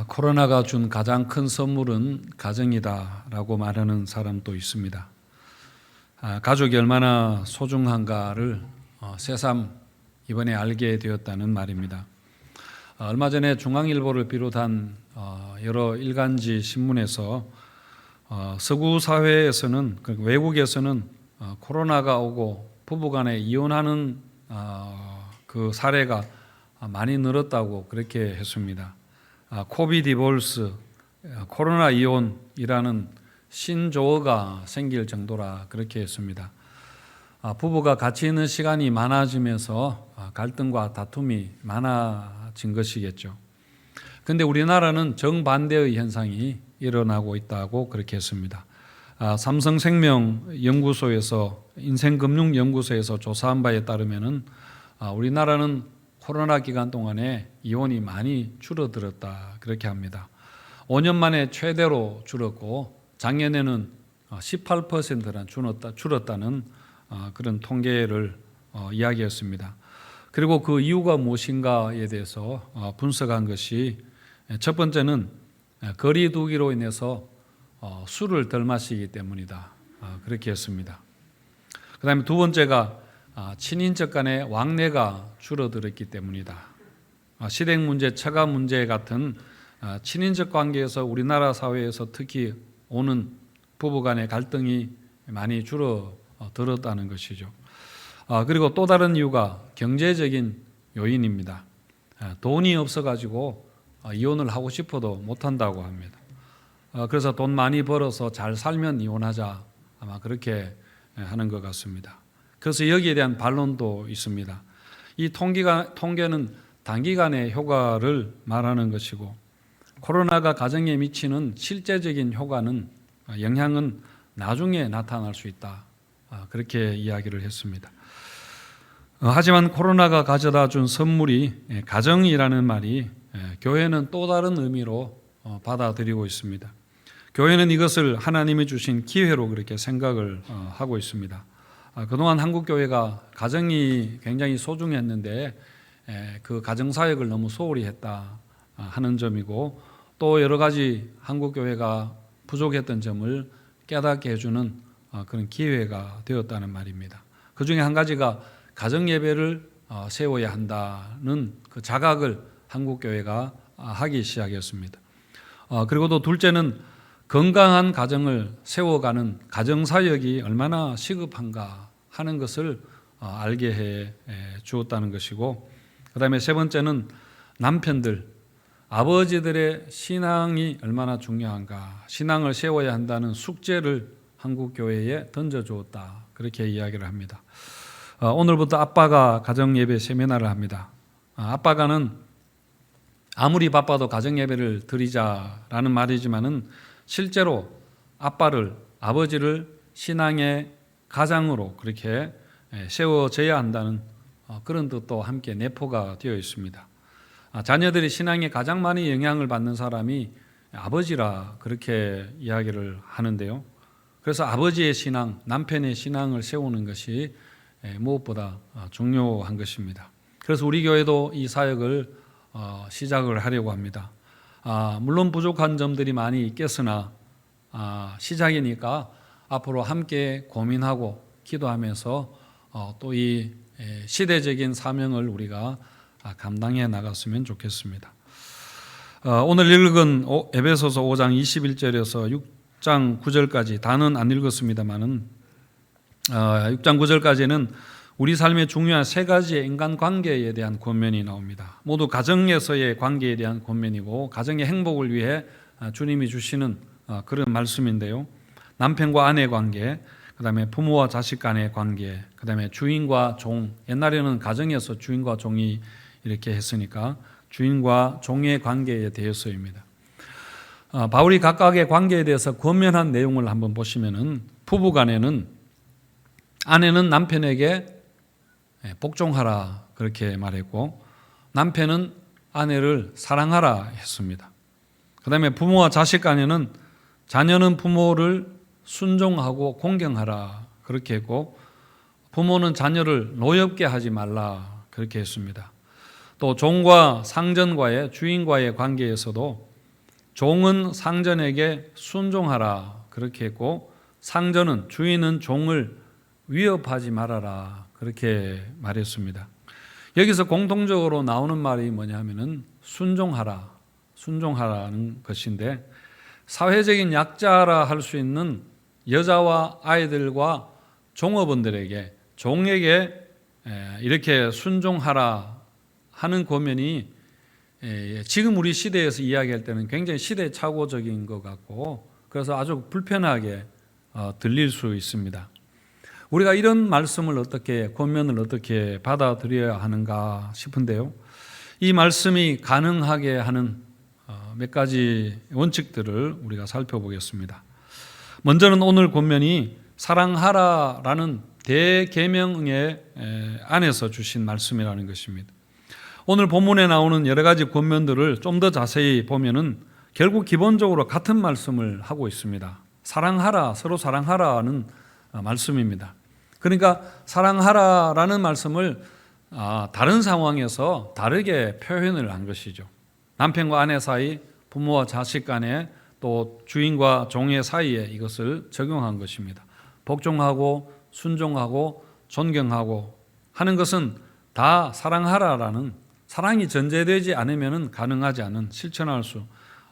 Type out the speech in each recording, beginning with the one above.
코로나가 준 가장 큰 선물은 가정이다라고 말하는 사람도 있습니다. 가족이 얼마나 소중한가를 새삼 이번에 알게 되었다는 말입니다. 얼마 전에 중앙일보를 비롯한 여러 일간지 신문에서 서구 사회에서는, 외국에서는 코로나가 오고 부부간에 이혼하는 그 사례가 많이 늘었다고 그렇게 했습니다. 코비 디볼스, 코로나 이혼이라는 신조어가 생길 정도라 그렇게 했습니다. 부부가 같이 있는 시간이 많아지면서 갈등과 다툼이 많아진 것이겠죠. 그런데 우리나라는 정반대의 현상이 일어나고 있다고 그렇게 했습니다. 삼성생명연구소에서 인생금융연구소에서 조사한 바에 따르면은 우리나라는 코로나 기간 동안에 이혼이 많이 줄어들었다 그렇게 합니다. 5년 만에 최대로 줄었고 작년에는 18%나 줄었다는 그런 통계를 이야기했습니다. 그리고 그 이유가 무엇인가에 대해서 분석한 것이, 첫 번째는 거리 두기로 인해서 술을 덜 마시기 때문이다 그렇게 했습니다. 그 다음에 두 번째가 친인척 간의 왕래가 줄어들었기 때문이다. 시댁 문제, 처가 문제 같은 친인척 관계에서 우리나라 사회에서 특히 오는 부부 간의 갈등이 많이 줄어들었다는 것이죠. 그리고 또 다른 이유가 경제적인 요인입니다. 돈이 없어가지고 이혼을 하고 싶어도 못한다고 합니다. 그래서 돈 많이 벌어서 잘 살면 이혼하자, 아마 그렇게 하는 것 같습니다. 그래서 여기에 대한 반론도 있습니다. 이 통계는 단기간의 효과를 말하는 것이고, 코로나가 가정에 미치는 실제적인 영향은 나중에 나타날 수 있다, 그렇게 이야기를 했습니다. 하지만 코로나가 가져다 준 선물이 가정이라는 말이 교회는 또 다른 의미로 받아들이고 있습니다. 교회는 이것을 하나님이 주신 기회로 그렇게 생각을 하고 있습니다. 그동안 한국교회가 가정이 굉장히 소중했는데 그 가정사역을 너무 소홀히 했다 하는 점이고, 또 여러 가지 한국교회가 부족했던 점을 깨닫게 해주는 그런 기회가 되었다는 말입니다. 그 중에 한 가지가 가정예배를 세워야 한다는 그 자각을 한국교회가 하기 시작했습니다. 그리고 또 둘째는 건강한 가정을 세워가는 가정사역이 얼마나 시급한가 하는 것을 알게 해 주었다는 것이고, 그 다음에 세 번째는 남편들, 아버지들의 신앙이 얼마나 중요한가, 신앙을 세워야 한다는 숙제를 한국교회에 던져주었다 그렇게 이야기를 합니다. 오늘부터 아빠가 가정예배 세미나를 합니다. 아빠가는 아무리 바빠도 가정예배를 드리자라는 말이지만은 실제로 아버지를 신앙의 가장으로 그렇게 세워져야 한다는 그런 뜻도 함께 내포가 되어 있습니다. 자녀들이 신앙에 가장 많이 영향을 받는 사람이 아버지라 그렇게 이야기를 하는데요. 그래서 아버지의 신앙, 남편의 신앙을 세우는 것이 무엇보다 중요한 것입니다. 그래서 우리 교회도 이 사역을 시작을 하려고 합니다. 물론 부족한 점들이 많이 있겠으나 시작이니까 앞으로 함께 고민하고 기도하면서 또 이 시대적인 사명을 우리가 감당해 나갔으면 좋겠습니다. 오늘 읽은 에베소서 5장 21절에서 6장 9절까지 다는 안 읽었습니다만은 6장 9절까지는 우리 삶의 중요한 세 가지의 인간관계에 대한 권면이 나옵니다. 모두 가정에서의 관계에 대한 권면이고, 가정의 행복을 위해 주님이 주시는 그런 말씀인데요. 남편과 아내 관계, 그 다음에 부모와 자식 간의 관계, 그 다음에 주인과 종, 옛날에는 가정에서 주인과 종이 이렇게 했으니까 주인과 종의 관계에 대해서입니다. 바울이 각각의 관계에 대해서 권면한 내용을 한번 보시면은, 부부 간에는 아내는 남편에게 복종하라 그렇게 말했고, 남편은 아내를 사랑하라 했습니다. 그 다음에 부모와 자식 간에는 자녀는 부모를 순종하고 공경하라 그렇게 했고, 부모는 자녀를 노엽게 하지 말라 그렇게 했습니다. 또 종과 상전과의 주인과의 관계에서도 종은 상전에게 순종하라 그렇게 했고, 상전은 주인은 종을 위협하지 말아라 그렇게 말했습니다. 여기서 공통적으로 나오는 말이 뭐냐면은 순종하라는 것인데, 사회적인 약자라 할 수 있는 여자와 아이들과 종업원들에게, 종에게 이렇게 순종하라 하는 권면이 지금 우리 시대에서 이야기할 때는 굉장히 시대착오적인 것 같고, 그래서 아주 불편하게 들릴 수 있습니다. 우리가 이런 말씀을 어떻게, 권면을 어떻게 받아들여야 하는가 싶은데요, 이 말씀이 가능하게 하는 몇 가지 원칙들을 우리가 살펴보겠습니다. 먼저는 오늘 권면이 사랑하라라는 대계명의 안에서 주신 말씀이라는 것입니다. 오늘 본문에 나오는 여러 가지 권면들을 좀 더 자세히 보면은 결국 기본적으로 같은 말씀을 하고 있습니다. 사랑하라, 서로 사랑하라는 말씀입니다. 그러니까 사랑하라라는 말씀을 다른 상황에서 다르게 표현을 한 것이죠. 남편과 아내 사이, 부모와 자식 간에, 또 주인과 종의 사이에 이것을 적용한 것입니다. 복종하고 순종하고 존경하고 하는 것은 다 사랑하라라는, 사랑이 전제되지 않으면 가능하지 않은, 실천할 수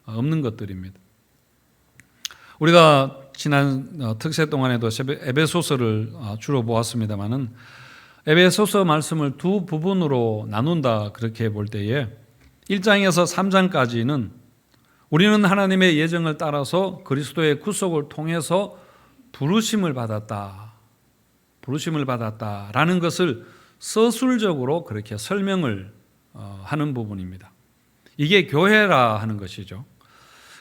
없는 것들입니다. 우리가 지난 특세 동안에도 에베소서를 주로 보았습니다마는, 에베소서 말씀을 두 부분으로 나눈다 그렇게 볼 때에 1장에서 3장까지는 우리는 하나님의 예정을 따라서 그리스도의 구속을 통해서 부르심을 받았다라는 것을 서술적으로 그렇게 설명을 하는 부분입니다. 이게 교회라 하는 것이죠.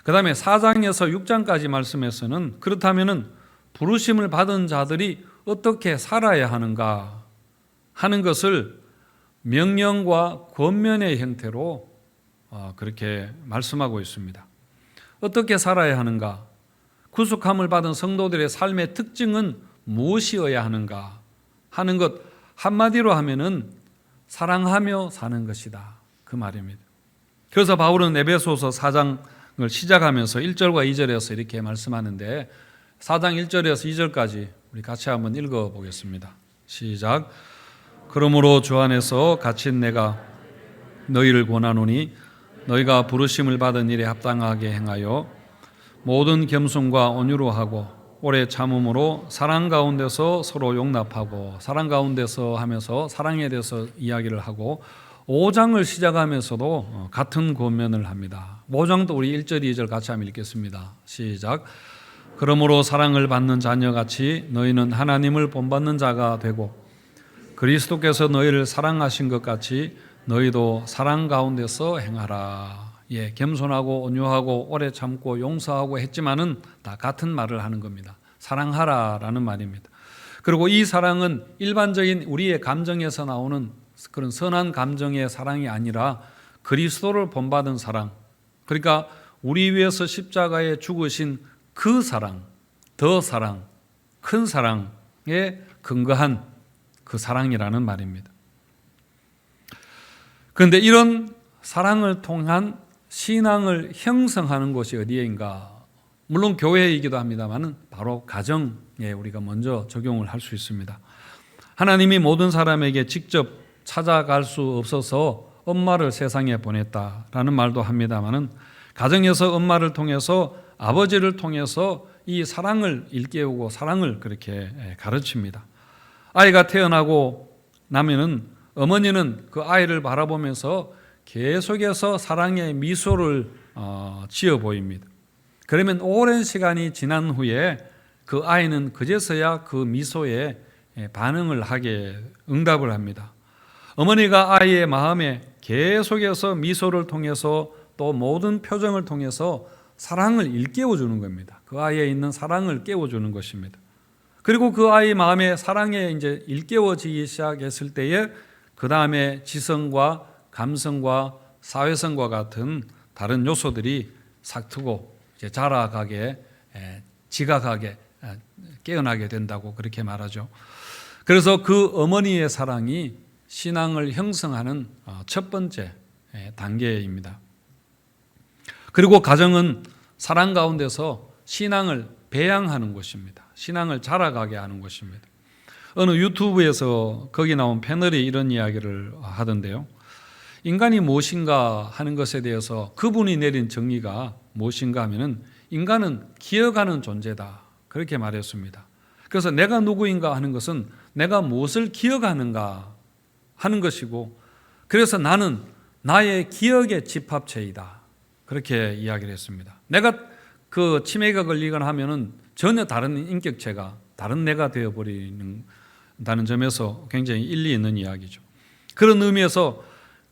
그 다음에 4장에서 6장까지 말씀에서는 그렇다면 부르심을 받은 자들이 어떻게 살아야 하는가 하는 것을 명령과 권면의 형태로 그렇게 말씀하고 있습니다. 어떻게 살아야 하는가, 구속함을 받은 성도들의 삶의 특징은 무엇이어야 하는가 하는 것, 한마디로 하면은 사랑하며 사는 것이다 그 말입니다. 그래서 바울은 에베소서 4장을 시작하면서 1절과 2절에서 이렇게 말씀하는데, 4장 1절에서 2절까지 우리 같이 한번 읽어보겠습니다. 시작. 그러므로 주 안에서 갇힌 내가 너희를 권하노니 너희가 부르심을 받은 일에 합당하게 행하여 모든 겸손과 온유로 하고 오래 참음으로 사랑 가운데서 서로 용납하고, 사랑 가운데서 하면서 사랑에 대해서 이야기를 하고, 5장을 시작하면서도 같은 권면을 합니다. 5장도 우리 1절 2절 같이 한번 읽겠습니다. 시작. 그러므로 사랑을 받는 자녀같이 너희는 하나님을 본받는 자가 되고 그리스도께서 너희를 사랑하신 것 같이 너희도 사랑 가운데서 행하라. 겸손하고 온유하고 오래 참고 용서하고 했지만은 다 같은 말을 하는 겁니다. 사랑하라라는 말입니다. 그리고 이 사랑은 일반적인 우리의 감정에서 나오는 그런 선한 감정의 사랑이 아니라 그리스도를 본받은 사랑, 그러니까 우리 위해서 십자가에 죽으신 그 사랑, 더 사랑, 큰 사랑에 근거한 그 사랑이라는 말입니다. 그런데 이런 사랑을 통한 신앙을 형성하는 곳이 어디인가? 물론 교회이기도 합니다만 바로 가정에 우리가 먼저 적용을 할 수 있습니다. 하나님이 모든 사람에게 직접 찾아갈 수 없어서 엄마를 세상에 보냈다라는 말도 합니다만, 가정에서 엄마를 통해서, 아버지를 통해서 이 사랑을 일깨우고 사랑을 그렇게 가르칩니다. 아이가 태어나고 나면은 어머니는 그 아이를 바라보면서 계속해서 사랑의 미소를 지어 보입니다. 그러면 오랜 시간이 지난 후에 그 아이는 그제서야 그 미소에 반응을 하게, 응답을 합니다. 어머니가 아이의 마음에 계속해서 미소를 통해서 또 모든 표정을 통해서 사랑을 일깨워주는 겁니다. 그 아이에 있는 사랑을 깨워주는 것입니다. 그리고 그 아이 마음에 사랑에 이제 일깨워지기 시작했을 때에 그 다음에 지성과 감성과 사회성과 같은 다른 요소들이 싹트고 이제 자라가게, 지각하게, 깨어나게 된다고 그렇게 말하죠. 그래서 그 어머니의 사랑이 신앙을 형성하는 첫 번째 단계입니다. 그리고 가정은 사랑 가운데서 신앙을 배양하는 곳입니다. 신앙을 자라가게 하는 곳입니다. 어느 유튜브에서 거기 나온 패널이 이런 이야기를 하던데요. 인간이 무엇인가 하는 것에 대해서 그분이 내린 정의가 무엇인가 하면은 인간은 기억하는 존재다. 그렇게 말했습니다. 그래서 내가 누구인가 하는 것은 내가 무엇을 기억하는가 하는 것이고, 그래서 나는 나의 기억의 집합체이다. 그렇게 이야기를 했습니다. 내가 그 치매가 걸리거나 하면은 전혀 다른 인격체가, 다른 내가 되어버리는 다는 점에서 굉장히 일리 있는 이야기죠. 그런 의미에서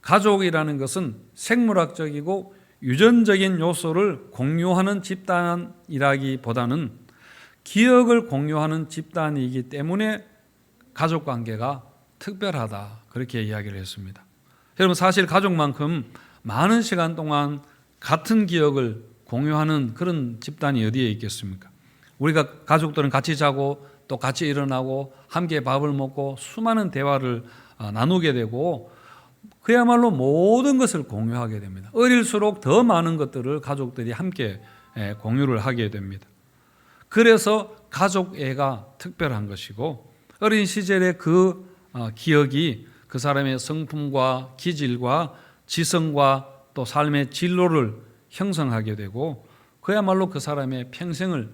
가족이라는 것은 생물학적이고 유전적인 요소를 공유하는 집단이라기보다는 기억을 공유하는 집단이기 때문에 가족관계가 특별하다, 그렇게 이야기를 했습니다. 여러분, 사실 가족만큼 많은 시간 동안 같은 기억을 공유하는 그런 집단이 어디에 있겠습니까? 우리가 가족들은 같이 자고 또 같이 일어나고 함께 밥을 먹고 수많은 대화를 나누게 되고 그야말로 모든 것을 공유하게 됩니다. 어릴수록 더 많은 것들을 가족들이 함께 공유를 하게 됩니다. 그래서 가족애가 특별한 것이고, 어린 시절의 그 기억이 그 사람의 성품과 기질과 지성과 또 삶의 진로를 형성하게 되고 그야말로 그 사람의 평생을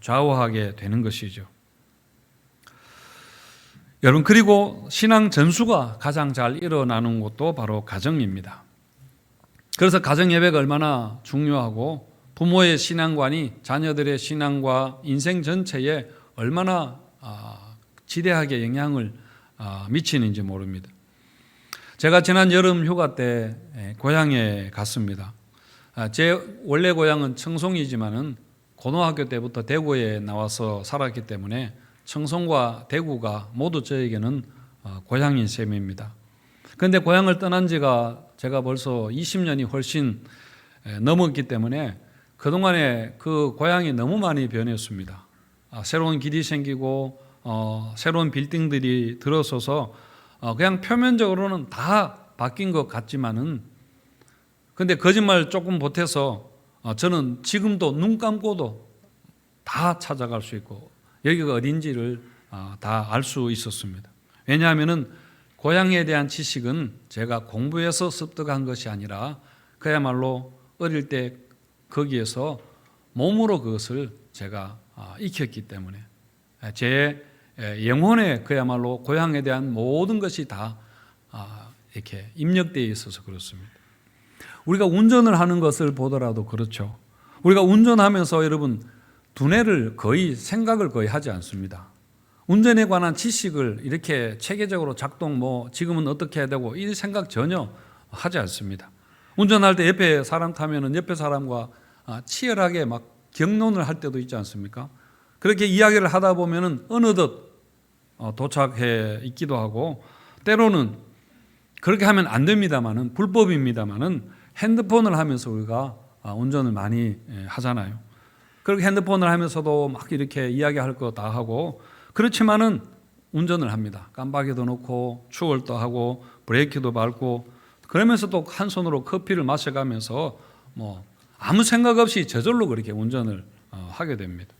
좌우하게 되는 것이죠. 여러분, 그리고 신앙 전수가 가장 잘 일어나는 곳도 바로 가정입니다. 그래서 가정 예배가 얼마나 중요하고 부모의 신앙관이 자녀들의 신앙과 인생 전체에 얼마나 지대하게 영향을 미치는지 모릅니다. 제가 지난 여름 휴가 때 고향에 갔습니다. 제 원래 고향은 청송이지만은 고등학교 때부터 대구에 나와서 살았기 때문에 청송과 대구가 모두 저에게는 고향인 셈입니다. 그런데 고향을 떠난 지가 제가 벌써 20년이 훨씬 넘었기 때문에 그동안에 그 고향이 너무 많이 변했습니다. 새로운 길이 생기고 새로운 빌딩들이 들어서서 그냥 표면적으로는 다 바뀐 것 같지만은, 근데 거짓말 조금 보태서 저는 지금도 눈 감고도 다 찾아갈 수 있고 여기가 어딘지를 다 알 수 있었습니다. 왜냐하면은 고향에 대한 지식은 제가 공부해서 습득한 것이 아니라 그야말로 어릴 때 거기에서 몸으로 그것을 제가 익혔기 때문에 제 영혼에 그야말로 고향에 대한 모든 것이 다 이렇게 입력되어 있어서 그렇습니다. 우리가 운전을 하는 것을 보더라도 그렇죠. 우리가 운전하면서 여러분 두뇌를 거의 생각을 거의 하지 않습니다. 운전에 관한 지식을 이렇게 체계적으로 작동 지금은 어떻게 해야 되고 이 생각 전혀 하지 않습니다. 운전할 때 옆에 사람 타면은 옆에 사람과 치열하게 막 격론을 할 때도 있지 않습니까? 그렇게 이야기를 하다 보면은 어느덧 도착해 있기도 하고, 때로는 그렇게 하면 안 됩니다만은 불법입니다만은 핸드폰을 하면서 우리가 운전을 많이 하잖아요. 그렇게 핸드폰을 하면서도 막 이렇게 이야기할 거 다 하고, 그렇지만은 운전을 합니다. 깜빡이도 넣고 추월도 하고 브레이크도 밟고 그러면서 또 한 손으로 커피를 마셔가면서 아무 생각 없이 저절로 그렇게 운전을 하게 됩니다.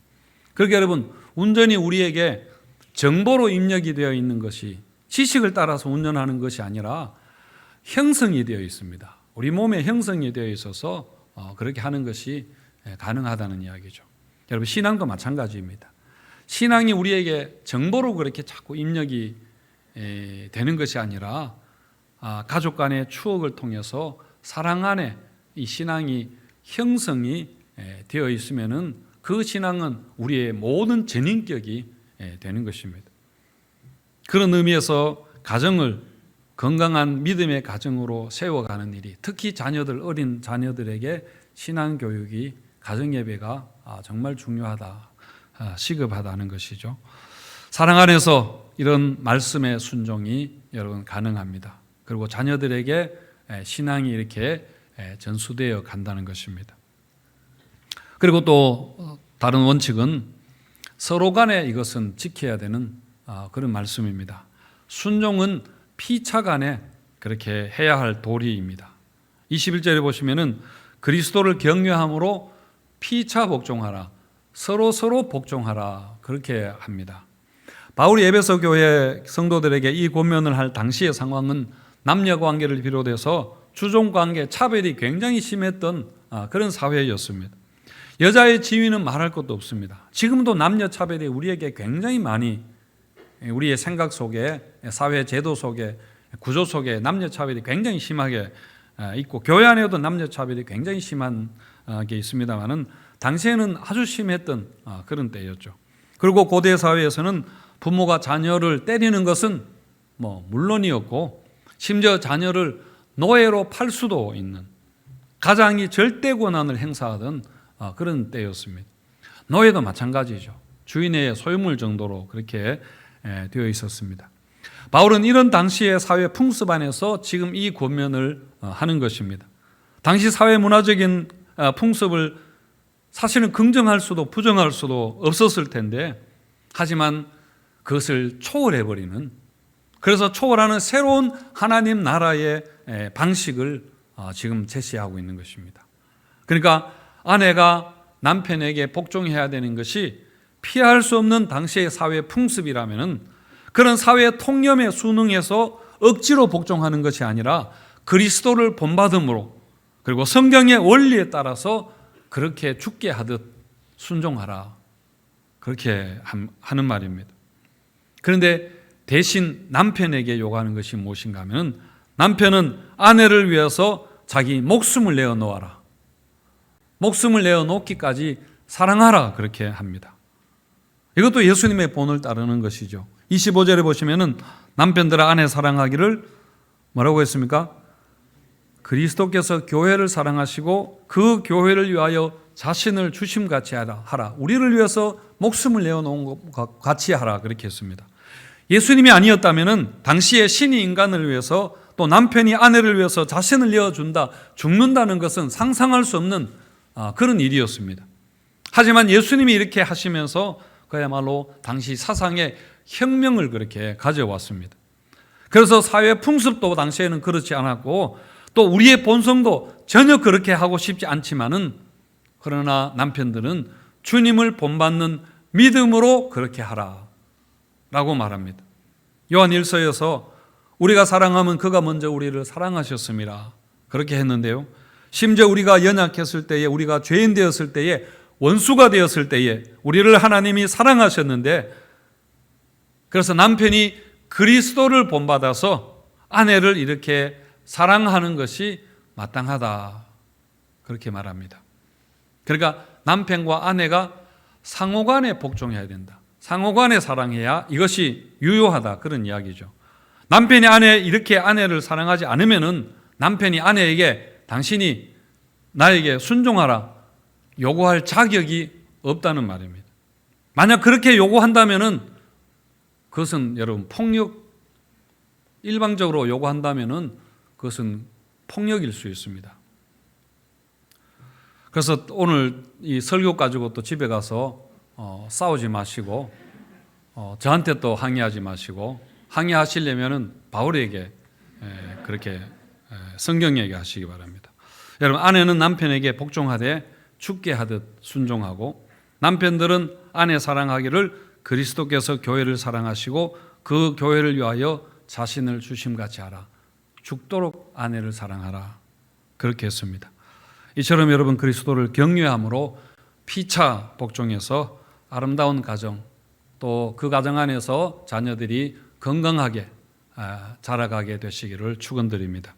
그렇게 여러분, 운전이 우리에게 정보로 입력이 되어 있는 것이 지식을 따라서 운전하는 것이 아니라 형성이 되어 있습니다. 우리 몸에 형성이 되어 있어서 그렇게 하는 것이 가능하다는 이야기죠. 여러분, 신앙도 마찬가지입니다. 신앙이 우리에게 정보로 그렇게 자꾸 입력이 되는 것이 아니라 가족 간의 추억을 통해서 사랑 안에 이 신앙이 형성이 되어 있으면은 그 신앙은 우리의 모든 전인격이 되는 것입니다. 그런 의미에서 가정을 건강한 믿음의 가정으로 세워가는 일이, 특히 어린 자녀들에게 신앙 교육이, 가정 예배가 정말 중요하다, 시급하다는 것이죠. 사랑 안에서 이런 말씀의 순종이 여러분 가능합니다. 그리고 자녀들에게 신앙이 이렇게 전수되어 간다는 것입니다. 그리고 또 다른 원칙은 서로 간에 이것은 지켜야 되는 그런 말씀입니다. 순종은 피차 간에 그렇게 해야 할 도리입니다. 21절에 보시면은 그리스도를 경외함으로 피차 복종하라. 서로 복종하라. 그렇게 합니다. 바울이 에베소 교회 성도들에게 이 권면을 할 당시의 상황은 남녀 관계를 비롯해서 주종 관계, 차별이 굉장히 심했던 그런 사회였습니다. 여자의 지위는 말할 것도 없습니다. 지금도 남녀 차별이 우리에게 굉장히 많이, 우리의 생각 속에, 사회 제도 속에, 구조 속에 남녀 차별이 굉장히 심하게 있고, 교회 안에도 남녀 차별이 굉장히 심한 게 있습니다만은 당시에는 아주 심했던 그런 때였죠. 그리고 고대 사회에서는 부모가 자녀를 때리는 것은 물론이었고, 심지어 자녀를 노예로 팔 수도 있는, 가장이 절대 권한을 행사하던 그런 때였습니다. 노예도 마찬가지죠. 주인의 소유물 정도로 그렇게 되어 있었습니다. 바울은 이런 당시의 사회 풍습 안에서 지금 이 권면을 하는 것입니다. 당시 사회 문화적인 풍습을 사실은 긍정할 수도 부정할 수도 없었을 텐데, 하지만 그것을 초월해버리는, 그래서 초월하는 새로운 하나님 나라의 방식을 지금 제시하고 있는 것입니다. 그러니까 아내가 남편에게 복종해야 되는 것이 피할 수 없는 당시의 사회 풍습이라면, 그런 사회 통념에 순응해서 억지로 복종하는 것이 아니라 그리스도를 본받음으로, 그리고 성경의 원리에 따라서 그렇게 죽게 하듯 순종하라, 그렇게 하는 말입니다. 그런데 대신 남편에게 요구하는 것이 무엇인가 하면, 남편은 아내를 위해서 자기 목숨을 내어 놓아라, 목숨을 내어 놓기까지 사랑하라, 그렇게 합니다. 이것도 예수님의 본을 따르는 것이죠. 25절에 보시면은 남편들아 아내 사랑하기를 뭐라고 했습니까? 그리스도께서 교회를 사랑하시고 그 교회를 위하여 자신을 주심같이 하라. 우리를 위해서 목숨을 내어놓은 것 같이 하라, 그렇게 했습니다. 예수님이 아니었다면 당시에 신이 인간을 위해서, 또 남편이 아내를 위해서 자신을 내어준다, 죽는다는 것은 상상할 수 없는 그런 일이었습니다. 하지만 예수님이 이렇게 하시면서 그야말로 당시 사상의 혁명을 그렇게 가져왔습니다. 그래서 사회 풍습도 당시에는 그렇지 않았고, 또 우리의 본성도 전혀 그렇게 하고 싶지 않지만은, 그러나 남편들은 주님을 본받는 믿음으로 그렇게 하라 라고 말합니다. 요한 1서에서 우리가 사랑하면 그가 먼저 우리를 사랑하셨습니다, 그렇게 했는데요, 심지어 우리가 연약했을 때에, 우리가 죄인 되었을 때에, 원수가 되었을 때에 우리를 하나님이 사랑하셨는데, 그래서 남편이 그리스도를 본받아서 아내를 이렇게 사랑하는 것이 마땅하다, 그렇게 말합니다. 그러니까 남편과 아내가 상호간에 복종해야 된다, 상호간에 사랑해야 이것이 유효하다, 그런 이야기죠. 남편이 이렇게 아내를 사랑하지 않으면은 남편이 아내에게 당신이 나에게 순종하라 요구할 자격이 없다는 말입니다. 만약 그렇게 요구한다면은 그것은 여러분 일방적으로 요구한다면은 그것은 폭력일 수 있습니다. 그래서 오늘 이 설교 가지고 또 집에 가서 싸우지 마시고, 저한테 또 항의하지 마시고, 항의하시려면은 바울에게 그렇게 성경 얘기하시기 바랍니다. 여러분, 아내는 남편에게 복종하되 죽게 하듯 순종하고, 남편들은 아내 사랑하기를 그리스도께서 교회를 사랑하시고 그 교회를 위하여 자신을 주심같이 하라. 죽도록 아내를 사랑하라, 그렇게 했습니다. 이처럼 여러분, 그리스도를 경외함으로 피차 복종해서 아름다운 가정, 또 그 가정 안에서 자녀들이 건강하게 자라가게 되시기를 축원드립니다.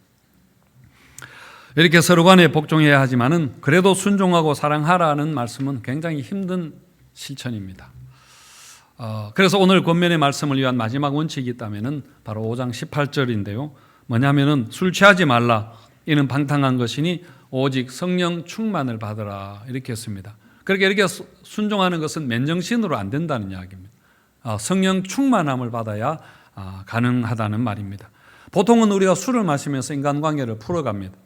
이렇게 서로 간에 복종해야 하지만은 그래도 순종하고 사랑하라는 말씀은 굉장히 힘든 실천입니다. 그래서 오늘 권면의 말씀을 위한 마지막 원칙이 있다면은 바로 5장 18절인데요. 뭐냐면은 술 취하지 말라. 이는 방탕한 것이니 오직 성령 충만을 받으라, 이렇게 했습니다. 그렇게 이렇게 순종하는 것은 맨정신으로 안 된다는 이야기입니다. 성령 충만함을 받아야 가능하다는 말입니다. 보통은 우리가 술을 마시면서 인간관계를 풀어갑니다.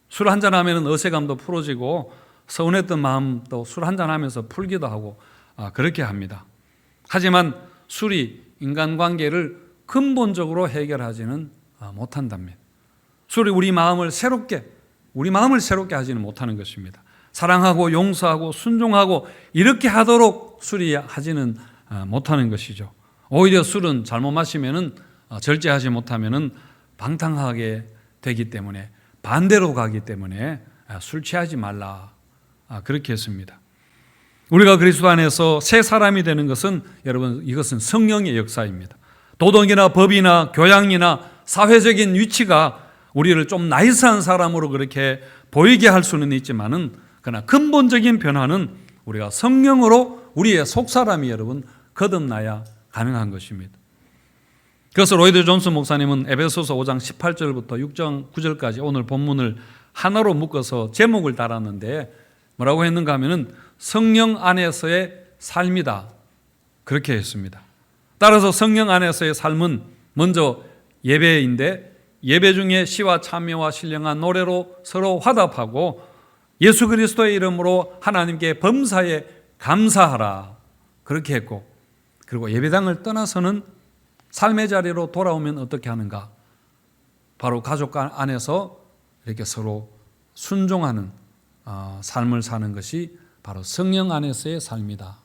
술 한잔하면 어색함도 풀어지고 서운했던 마음도 술 한잔하면서 풀기도 하고 그렇게 합니다. 하지만 술이 인간관계를 근본적으로 해결하지는 못한답니다. 술이 우리 마음을 새롭게 우리 마음을 새롭게 하지는 못하는 것입니다. 사랑하고 용서하고 순종하고 이렇게 하도록 수리하지는 못하는 것이죠. 오히려 술은 잘못 마시면은 절제하지 못하면은 방탕하게 되기 때문에, 반대로 가기 때문에 술 취하지 말라, 그렇게 했습니다. 우리가 그리스도 안에서 새 사람이 되는 것은, 여러분, 이것은 성령의 역사입니다. 도덕이나 법이나 교양이나 사회적인 위치가 우리를 좀 나이스한 사람으로 그렇게 보이게 할 수는 있지만은, 그러나 근본적인 변화는 우리가 성령으로 우리의 속사람이 여러분 거듭나야 가능한 것입니다. 그래서 로이드 존슨 목사님은 에베소서 5장 18절부터 6장 9절까지 오늘 본문을 하나로 묶어서 제목을 달았는데 뭐라고 했는가 하면은 성령 안에서의 삶이다, 그렇게 했습니다. 따라서 성령 안에서의 삶은 먼저 예배인데, 예배 중에 시와 참여와 신령한 노래로 서로 화답하고 예수 그리스도의 이름으로 하나님께 범사에 감사하라, 그렇게 했고, 그리고 예배당을 떠나서는 삶의 자리로 돌아오면 어떻게 하는가? 바로 가족 안에서 이렇게 서로 순종하는 삶을 사는 것이 바로 성령 안에서의 삶이다,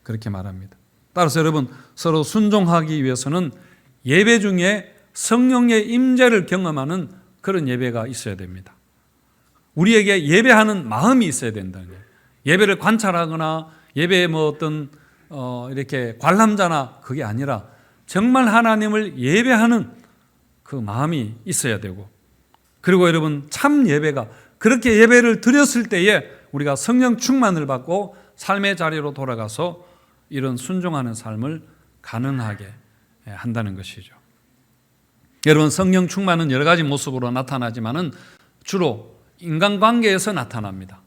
그렇게 말합니다. 따라서 여러분, 서로 순종하기 위해서는 예배 중에 성령의 임재를 경험하는 그런 예배가 있어야 됩니다. 우리에게 예배하는 마음이 있어야 된다는 거예요. 예배를 관찰하거나 예배에 이렇게 관람자나 그게 아니라 정말 하나님을 예배하는 그 마음이 있어야 되고, 그리고 여러분, 참 예배가, 그렇게 예배를 드렸을 때에 우리가 성령 충만을 받고 삶의 자리로 돌아가서 이런 순종하는 삶을 가능하게 한다는 것이죠. 여러분, 성령 충만은 여러 가지 모습으로 나타나지만은 주로 인간관계에서 나타납니다.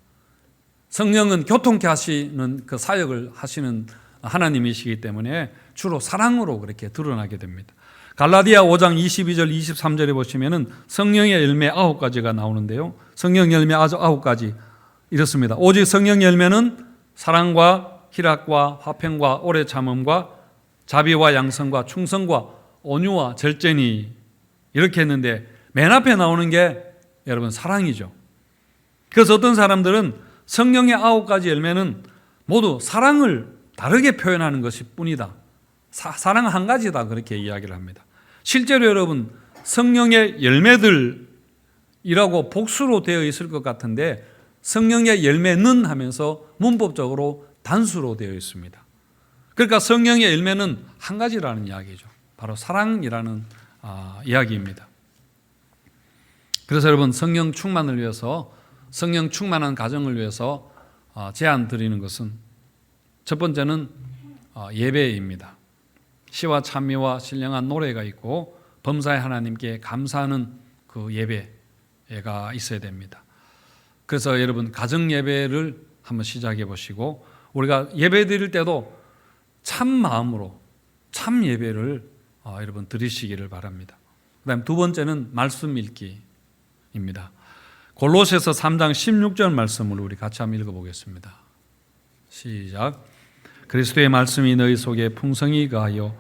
성령은 교통케 하시는 그 사역을 하시는 하나님이시기 때문에 주로 사랑으로 그렇게 드러나게 됩니다. 갈라디아 5장 22절 23절에 보시면은 성령의 열매 9가지가 나오는데요. 성령 열매 9가지 이렇습니다. 오직 성령 열매는 사랑과 희락과 화평과 오래 참음과 자비와 양성과 충성과 온유와 절제니, 이렇게 했는데 맨 앞에 나오는 게 여러분 사랑이죠. 그래서 어떤 사람들은 성령의 9가지 열매는 모두 사랑을 다르게 표현하는 것이 뿐이다, 사랑 한 가지다, 그렇게 이야기를 합니다. 실제로 여러분, 성령의 열매들이라고 복수로 되어 있을 것 같은데 성령의 열매는 하면서 문법적으로 단수로 되어 있습니다. 그러니까 성령의 열매는 한 가지라는 이야기죠. 바로 사랑이라는 이야기입니다. 그래서 여러분, 성령 충만을 위해서, 성령 충만한 가정을 위해서 제안 드리는 것은, 첫 번째는 예배입니다. 시와 찬미와 신령한 노래가 있고 범사의 하나님께 감사하는 그 예배가 있어야 됩니다. 그래서 여러분, 가정 예배를 한번 시작해 보시고, 우리가 예배 드릴 때도 참 마음으로 참 예배를 여러분 드리시기를 바랍니다. 그다음 두 번째는 말씀 읽기입니다. 골로새서 3장 16절 말씀을 우리 같이 한번 읽어보겠습니다. 시작. 그리스도의 말씀이 너희 속에 풍성히 거하여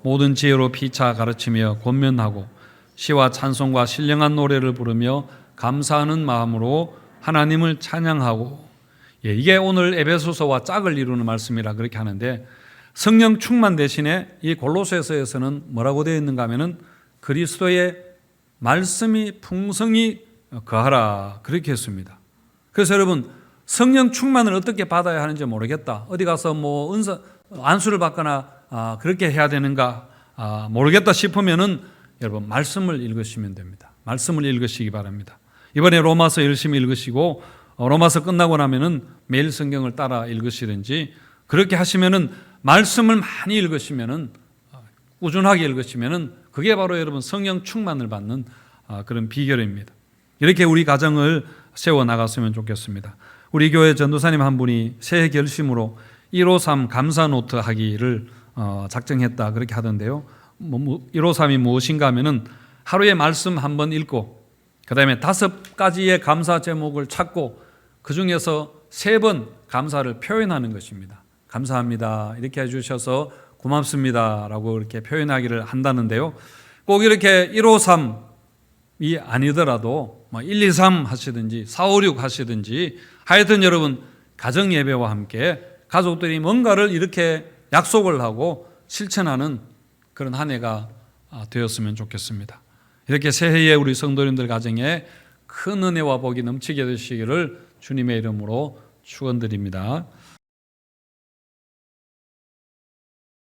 모든 지혜로 피차 가르치며 권면하고 시와 찬송과 신령한 노래를 부르며 감사하는 마음으로 하나님을 찬양하고. 이게 오늘 에베소서와 짝을 이루는 말씀이라 그렇게 하는데, 성령 충만 대신에 이 골로새서에서는 뭐라고 되어 있는가 하면은 그리스도의 말씀이 풍성히 거하라, 그렇게 했습니다. 그래서 여러분, 성령 충만을 어떻게 받아야 하는지 모르겠다, 어디 가서 안수를 받거나 그렇게 해야 되는가 모르겠다 싶으면은 여러분, 말씀을 읽으시면 됩니다. 말씀을 읽으시기 바랍니다. 이번에 로마서 열심히 읽으시고 로마서 끝나고 나면은 매일 성경을 따라 읽으시든지, 그렇게 하시면은, 말씀을 많이 읽으시면은, 꾸준하게 읽으시면은 그게 바로 여러분 성령 충만을 받는 그런 비결입니다. 이렇게 우리 가정을 세워 나갔으면 좋겠습니다. 우리 교회 전도사님 한 분이 새해 결심으로 153 감사 노트 하기를 작정했다, 그렇게 하던데요. 153이 무엇인가 하면은 하루에 말씀 한 번 읽고, 그 다음에 5가지의 감사 제목을 찾고 그 중에서 3번 감사를 표현하는 것입니다. 감사합니다, 이렇게 해주셔서 고맙습니다 라고 이렇게 표현하기를 한다는데요. 꼭 이렇게 153이 아니더라도 뭐 1, 2, 3 하시든지 4, 5, 6 하시든지 하여튼 여러분 가정 예배와 함께 가족들이 뭔가를 이렇게 약속을 하고 실천하는 그런 한 해가 되었으면 좋겠습니다. 이렇게 새해에 우리 성도님들 가정에 큰 은혜와 복이 넘치게 되시기를 주님의 이름으로 축원드립니다.